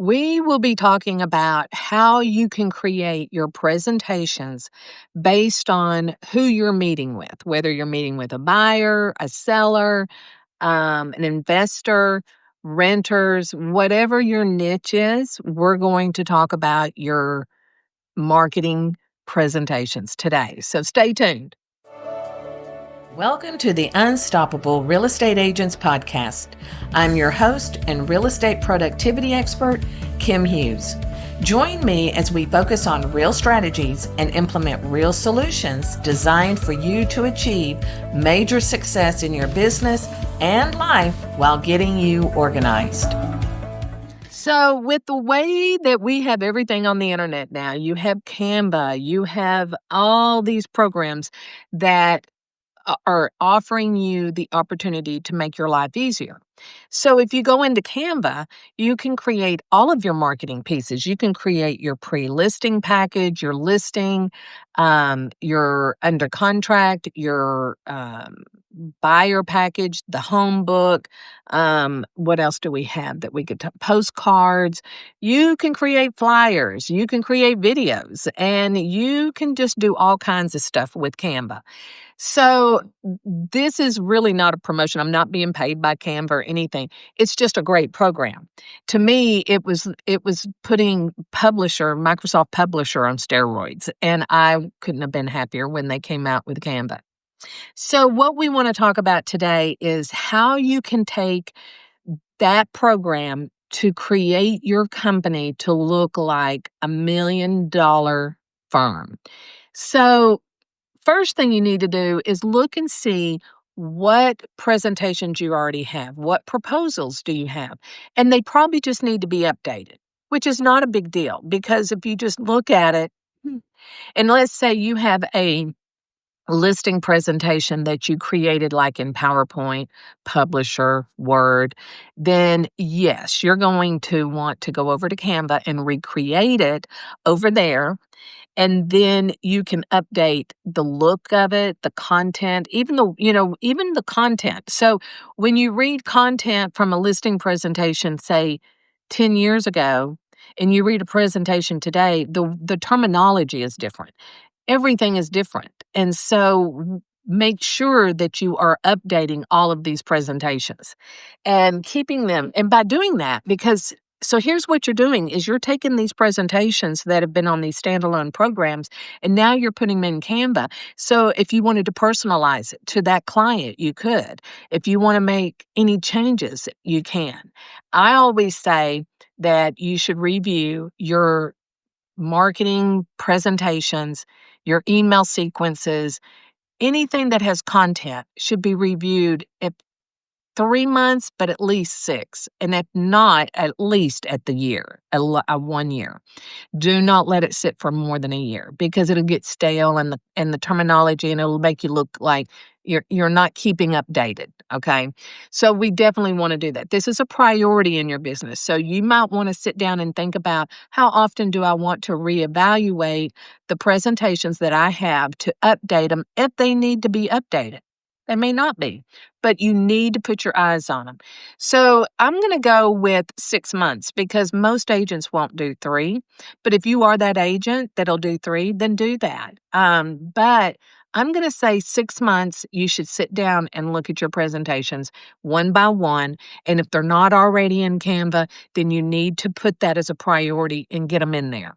We will be talking about how you can create your presentations based on who you're meeting with, whether you're meeting with a buyer, a seller, an investor, renters, whatever your niche is, we're going to talk about your marketing presentations today. So stay tuned. Welcome to the Unstoppable Real Estate Agents Podcast. I'm your host and real estate productivity expert, Kim Hughes. Join me as we focus on real strategies and implement real solutions designed for you to achieve major success in your business and life while getting you organized. So with the way that we have everything on the internet now, you have Canva, you have all these programs that are offering you the opportunity to make your life easier. So if you go into Canva, you can create all of your marketing pieces. You can create your pre-listing package, your listing, your under contract, your buyer package, the home book. What else do we have that we could postcards? You can create flyers, you can create videos, and you can just do all kinds of stuff with Canva. So this is really not a promotion. I'm not being paid by Canva or anything. It's just a great program. To me, it was putting Microsoft Publisher on steroids, and I couldn't have been happier when they came out with Canva. So what we want to talk about today is how you can take that program to create your company to look like $1 million firm. So first thing you need to do is look and see what presentations you already have. What proposals do you have? And they probably just need to be updated, which is not a big deal because if you just look at it, and let's say you have a listing presentation that you created like in PowerPoint, Publisher, Word, then yes, you're going to want to go over to Canva and recreate it over there. And then you can update the look of it, the content, even the content. So when you read content from a listing presentation, say 10 years ago, and you read a presentation today, the terminology is different. Everything is different. And so make sure that you are updating all of these presentations and keeping them. And by doing that, so here's what you're doing is you're taking these presentations that have been on these standalone programs, and now you're putting them in Canva. So if you wanted to personalize it to that client, you could. If you want to make any changes, you can. I always say that you should review your marketing presentations, your email sequences, anything that has content should be reviewed at 3 months, but at least 6, and if not, at least at the year, a 1 year. Do not let it sit for more than a year because it'll get stale and the terminology, and it'll make you look like you're not keeping updated. Okay, so we definitely want to do that. This is a priority in your business, so you might want to sit down and think about how often do I want to reevaluate the presentations that I have to update them if they need to be updated. They may not be, but you need to put your eyes on them. So I'm going to go with 6 months because most agents won't do 3. But if you are that agent that'll do 3, then do that. But I'm going to say 6 months, you should sit down and look at your presentations one by one. And if they're not already in Canva, then you need to put that as a priority and get them in there.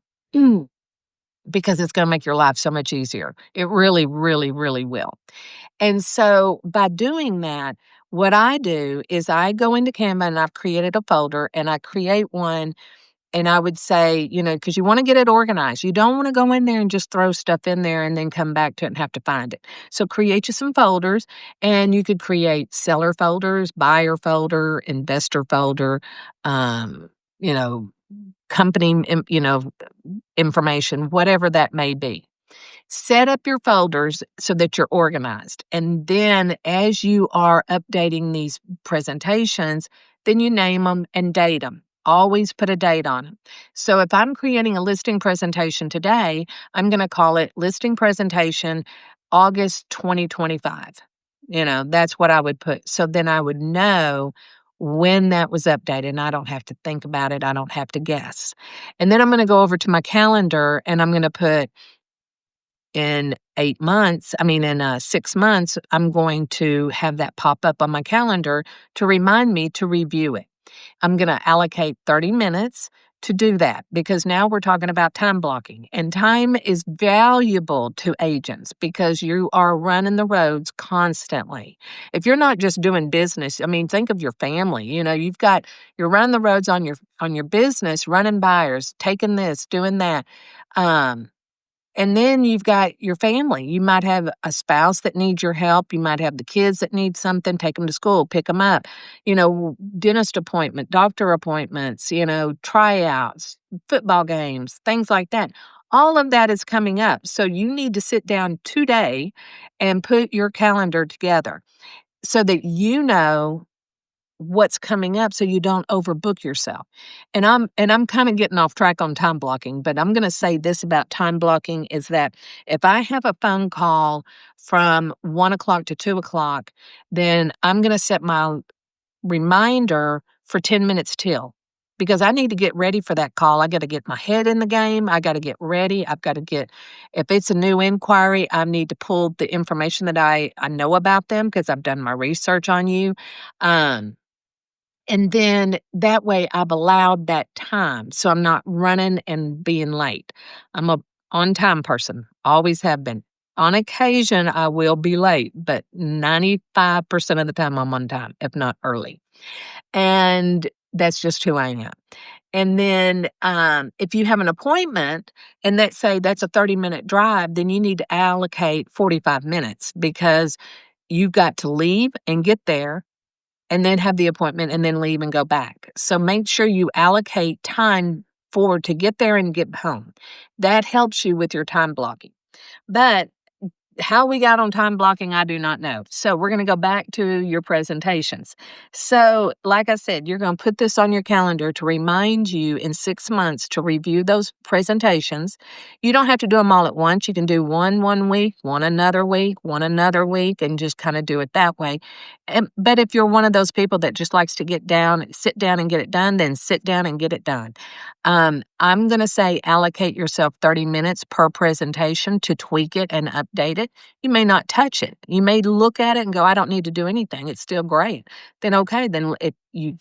Because it's going to make your life so much easier. It really, really, really will. And so by doing that, what I do is I go into Canva and I've created a folder and I create one and I would say, because you want to get it organized. You don't want to go in there and just throw stuff in there and then come back to it and have to find it. So create you some folders and you could create seller folders, buyer folder, investor folder, company, information, whatever that may be. Set up your folders so that you're organized. And then as you are updating these presentations, then you name them and date them. Always put a date on them. So if I'm creating a listing presentation today, I'm going to call it Listing Presentation August 2025. That's what I would put. So then I would know when that was updated, and I don't have to think about it. I don't have to guess. And then I'm going to go over to my calendar and I'm going to put in 6 months, I'm going to have that pop up on my calendar to remind me to review it. I'm going to allocate 30 minutes to do that because now we're talking about time blocking. And time is valuable to agents because you are running the roads constantly. If you're not just doing business, think of your family. You're running the roads on your business, running buyers, taking this, doing that. And then you've got your family. You might have a spouse that needs your help. You might have the kids that need something. Take them to school, pick them up. Dentist appointment, doctor appointments, tryouts, football games, things like that. All of that is coming up. So you need to sit down today and put your calendar together so that you know what's coming up so you don't overbook yourself. And I'm kind of getting off track on time blocking, but I'm going to say this about time blocking is that if I have a phone call from 1 o'clock to 2 o'clock, then I'm going to set my reminder for 10 minutes till because I need to get ready for that call. I got to get my head in the game. I got to get ready. If it's a new inquiry, I need to pull the information that I know about them because I've done my research on you. And then that way I've allowed that time. So I'm not running and being late. I'm a on time person, always have been. On occasion, I will be late, but 95% of the time I'm on time, if not early. And that's just who I am. And then if you have an appointment and let's say that's a 30-minute drive, then you need to allocate 45 minutes because you've got to leave and get there and then have the appointment and then leave and go back. So make sure you allocate time to get there and get home. That helps you with your time blocking. But how we got on time blocking, I do not know. So we're going to go back to your presentations. So like I said, you're going to put this on your calendar to remind you in 6 months to review those presentations. You don't have to do them all at once. You can do one week, one another week, and just kind of do it that way. But if you're one of those people that just likes to sit down and get it done, then sit down and get it done. I'm going to say allocate yourself 30 minutes per presentation to tweak it and update it. You may not touch it. You may look at it and go, I don't need to do anything. It's still great. Then okay,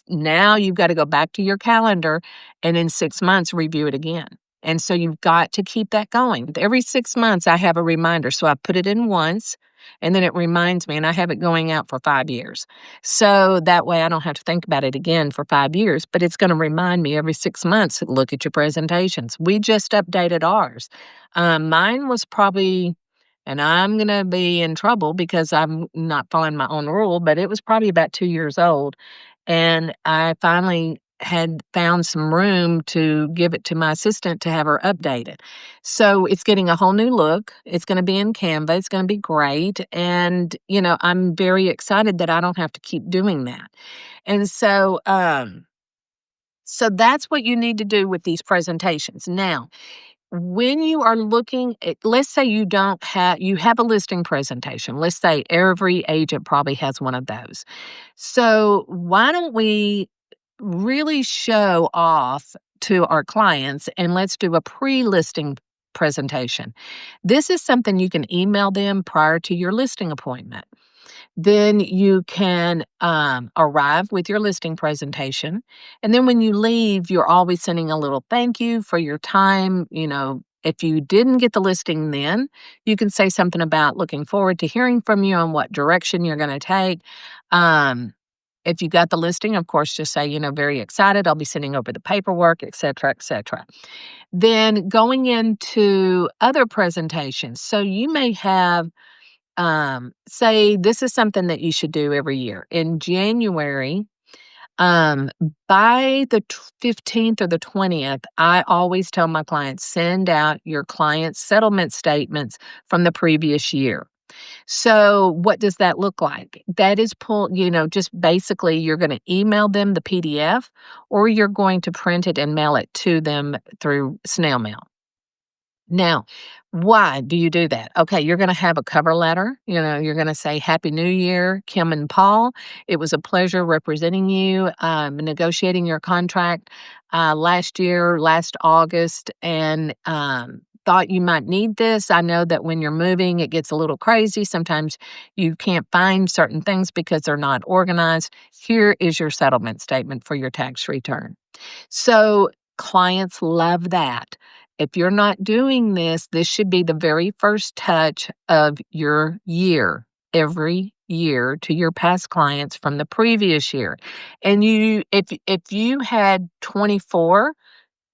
now you've got to go back to your calendar and in 6 months review it again. And so you've got to keep that going. Every 6 months I have a reminder. So I put it in once and then it reminds me and I have it going out for 5 years. So that way I don't have to think about it again for 5 years, but it's going to remind me every 6 months, look at your presentations. We just updated ours. Mine was probably, and I'm going to be in trouble because I'm not following my own rule, but it was probably about 2 years old. And I finally had found some room to give it to my assistant to have her updated. So it's getting a whole new look. It's going to be in Canva. It's going to be great. And, I'm very excited that I don't have to keep doing that. And so that's what you need to do with these presentations. Now, when you are looking at, let's say you have a listing presentation. Let's say every agent probably has one of those. So why don't we really show off to our clients and let's do a pre-listing presentation. This is something you can email them prior to your listing appointment. Then you can arrive with your listing presentation. And then when you leave, you're always sending a little thank you for your time. If you didn't get the listing then, you can say something about looking forward to hearing from you on what direction you're going to take. If you got the listing, of course, just say, very excited. I'll be sending over the paperwork, et cetera, et cetera. Then going into other presentations. So you may have, say, this is something that you should do every year. In January, by the 15th or the 20th, I always tell my clients, send out your client's settlement statements from the previous year. So what does that look like? That is just basically you're going to email them the PDF or you're going to print it and mail it to them through snail mail. Now, why do you do that? Okay, you're gonna have a cover letter, you're gonna say, "Happy New Year, Kim and Paul. It was a pleasure representing you, negotiating your contract, last year, last August, and, thought you might need this. I know that when you're moving, it gets a little crazy. Sometimes you can't find certain things because they're not organized. Here is your settlement statement for your tax return." So clients love that. If you're not doing this, this should be the very first touch of your year, every year to your past clients from the previous year. And if you had 24,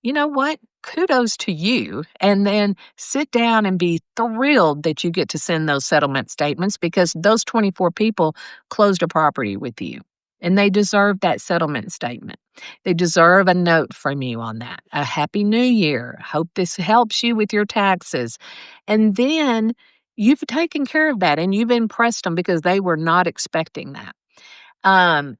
you know what? Kudos to you. And then sit down and be thrilled that you get to send those settlement statements because those 24 people closed a property with you. And they deserve that settlement statement. They deserve a note from you on that. A happy new year. Hope this helps you with your taxes. And then you've taken care of that and you've impressed them because they were not expecting that. Um,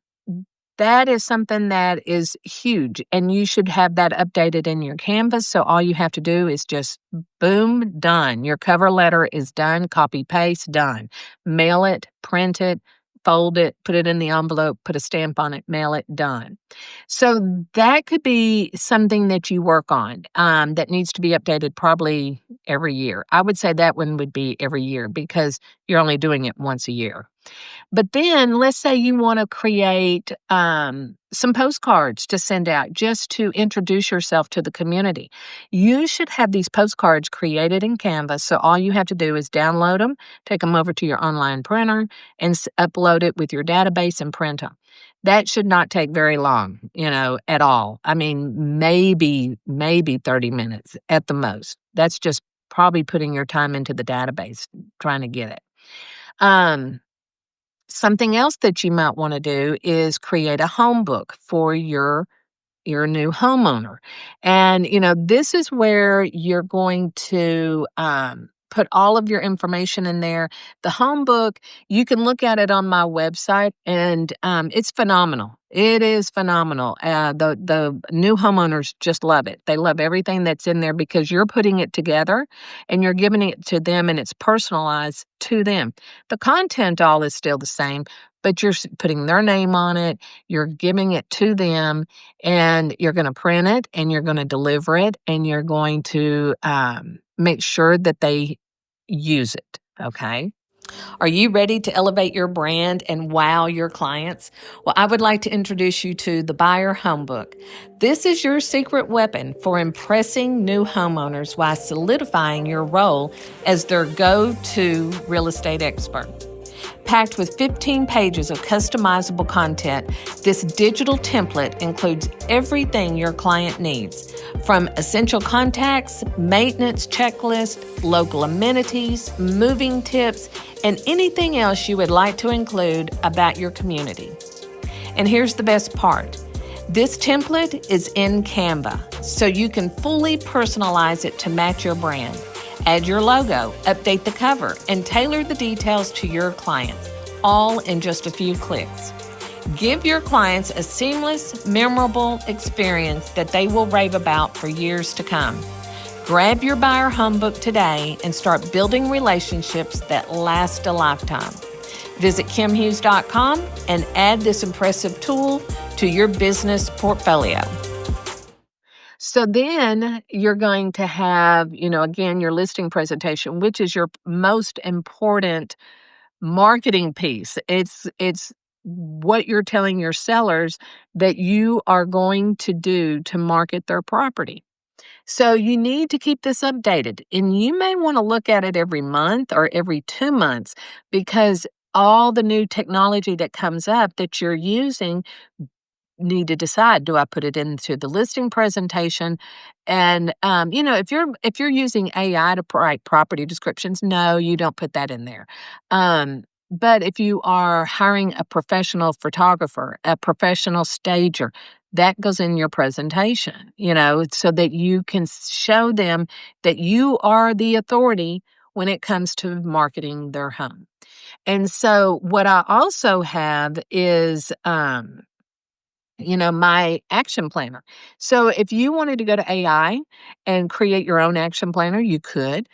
that is something that is huge, and you should have that updated in your Canvas, so all you have to do is just boom, done. Your cover letter is done, copy, paste, done. Mail it, print it, fold it, put it in the envelope, put a stamp on it, mail it, done. So that could be something that you work on, that needs to be updated probably every year. I would say that one would be every year because you're only doing it once a year. But then let's say you want to create some postcards to send out just to introduce yourself to the community. You should have these postcards created in Canva. So all you have to do is download them, take them over to your online printer, and upload it with your database and print them. That should not take very long, at all. I mean, maybe 30 minutes at the most. That's just probably putting your time into the database trying to get it. Um, Something else that you might want to do is create a home book for your new homeowner. And, this is where you're going to put all of your information in there. The home book, you can look at it on my website, and it's phenomenal. It is phenomenal. The new homeowners just love it. They love everything that's in there because you're putting it together and you're giving it to them and it's personalized to them. The content all is still the same, but you're putting their name on it, you're giving it to them, and you're going to print it and you're going to deliver it and you're going to make sure that they use it. Okay. Are you ready to elevate your brand and wow your clients? Well, I would like to introduce you to the Buyer Homebook. This is your secret weapon for impressing new homeowners while solidifying your role as their go-to real estate expert. Packed with 15 pages of customizable content, this digital template includes everything your client needs, from essential contacts, maintenance checklist, local amenities, moving tips, and anything else you would like to include about your community. And here's the best part. This template is in Canva, so you can fully personalize it to match your brand. Add your logo, update the cover, and tailor the details to your clients, all in just a few clicks. Give your clients a seamless, memorable experience that they will rave about for years to come. Grab your Buyer Homebook today and start building relationships that last a lifetime. Visit kimhughes.com and add this impressive tool to your business portfolio. So then you're going to have, again, your listing presentation, which is your most important marketing piece. It's what you're telling your sellers that you are going to do to market their property. So you need to keep this updated, and you may want to look at it every month or every 2 months because all the new technology that comes up that you're using need to decide, do I put it into the listing presentation? And if you're using AI to write property descriptions, no, you don't put that in there. But if you are hiring a professional photographer, a professional stager, that goes in your presentation, so that you can show them that you are the authority when it comes to marketing their home. And so what I also have is my action planner. So if you wanted to go to AI and create your own action planner, you could.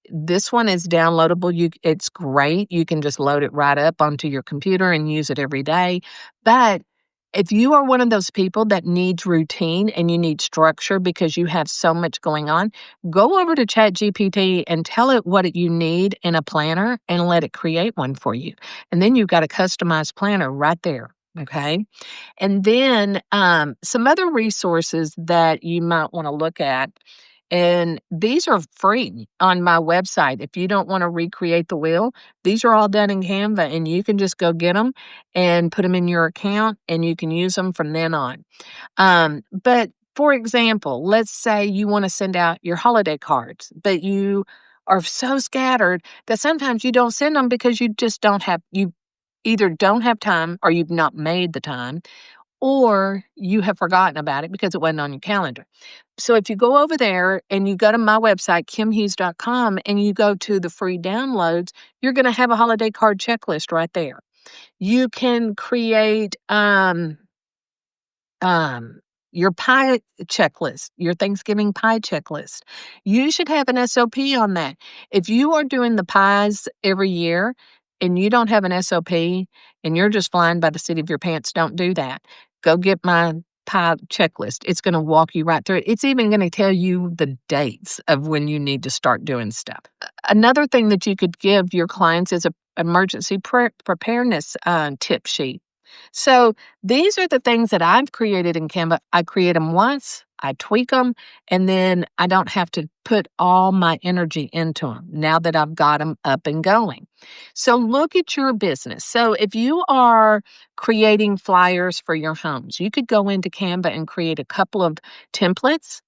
This one is downloadable. It's great. You can just load it right up onto your computer and use it every day. But if you are one of those people that needs routine and you need structure because you have so much going on, go over to ChatGPT and tell it what you need in a planner and let it create one for you. And then you've got a customized planner right there. Okay. And then some other resources that you might want to look at, and these are free on my website. If you don't want to recreate the wheel, these are all done in Canva, and you can just go get them and put them in your account, and you can use them from then on. But for example, let's say you want to send out your holiday cards, but you are so scattered that sometimes you don't send them because you either don't have time or you've not made the time or you have forgotten about it because it wasn't on your calendar. So if you go over there and you go to my website, kimhughes.com, and you go to the free downloads, you're going to have a holiday card checklist right there. You can create um, your pie checklist, your Thanksgiving pie checklist. You should have an SOP on that. If you are doing the pies every year and you don't have an SOP and you're just flying by the seat of your pants, don't do that. Go get my pie checklist. It's going to walk you right through it. It's even going to tell you the dates of when you need to start doing stuff. Another thing that you could give your clients is a emergency preparedness tip sheet. So these are the things that I've created in Canva. I create them once, I tweak them, and then I don't have to put all my energy into them now that I've got them up and going. So look at your business. So if you are creating flyers for your homes, you could go into Canva and create a couple of templates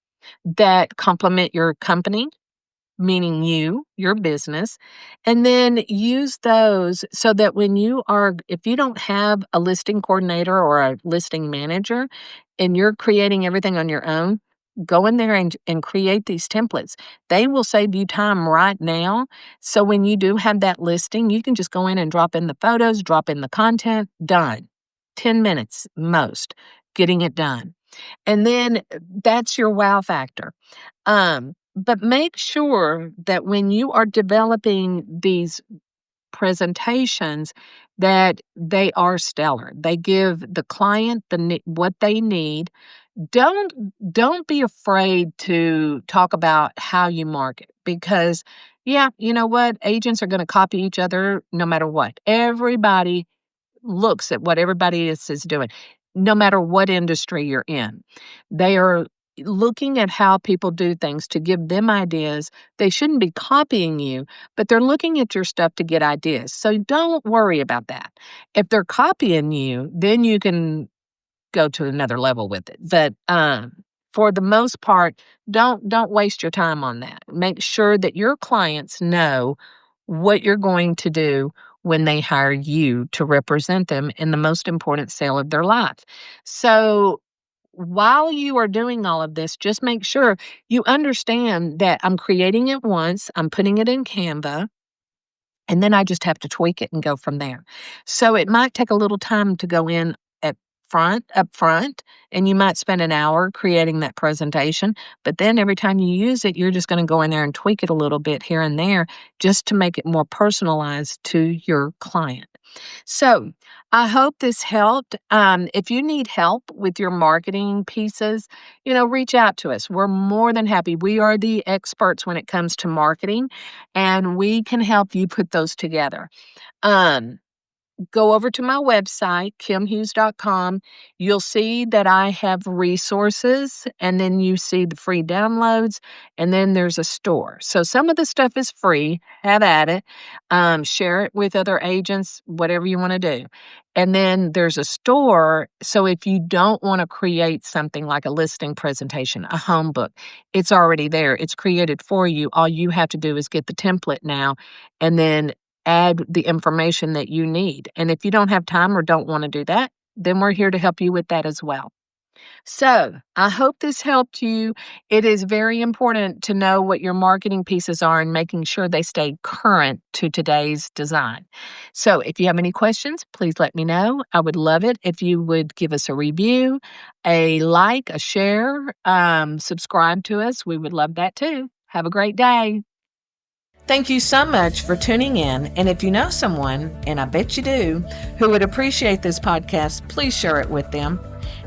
that complement your company, meaning your business, and then use those so that if you don't have a listing coordinator or a listing manager and you're creating everything on your own, go in there and create these templates. They will save you time right now. So when you do have that listing, you can just go in and drop in the photos, drop in the content, done. 10 minutes most, getting it done. And then that's your wow factor. But make sure that when you are developing these presentations that they are stellar. They give the client what they need. Don't don't be afraid to talk about how you market because yeah, you know what? Agents are going to copy each other no matter what. Everybody looks at what everybody else is doing, no matter what industry you're in. They are looking at how people do things to give them ideas. They shouldn't be copying you, but they're looking at your stuff to get ideas. So don't worry about that. If they're copying you, then you can go to another level with it. But for the most part, don't waste your time on that. Make sure that your clients know what you're going to do when they hire you to represent them in the most important sale of their life. So while you are doing all of this, just make sure you understand that I'm creating it once, I'm putting it in Canva, and then I just have to tweak it and go from there. So it might take a little time to go in up front, and you might spend an hour creating that presentation. But then every time you use it, you're just going to go in there and tweak it a little bit here and there just to make it more personalized to your client. So I hope this helped. If you need help with your marketing pieces, reach out to us. We're more than happy. We are the experts when it comes to marketing, and we can help you put those together. Go over to my website, kimhughes.com. You'll see that I have resources, and then you see the free downloads, and then there's a store. So some of the stuff is free. Have at it. Share it with other agents, whatever you want to do. And then there's a store. So if you don't want to create something like a listing presentation, a home book, it's already there. It's created for you. All you have to do is get the template now and then add the information that you need. And if you don't have time or don't want to do that, then we're here to help you with that as well. So, I hope this helped you. It is very important to know what your marketing pieces are and making sure they stay current to today's design. So, if you have any questions, please let me know. I would love it if you would give us a review, a like, a share, subscribe to us. We would love that too. Have a great day. Thank you so much for tuning in. And if you know someone, and I bet you do, who would appreciate this podcast, please share it with them.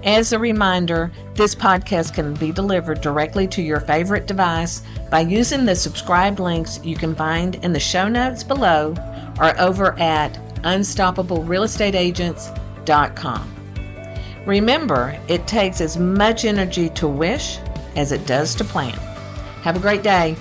As a reminder, this podcast can be delivered directly to your favorite device by using the subscribe links you can find in the show notes below or over at unstoppablerealestateagents.com. Remember, it takes as much energy to wish as it does to plan. Have a great day.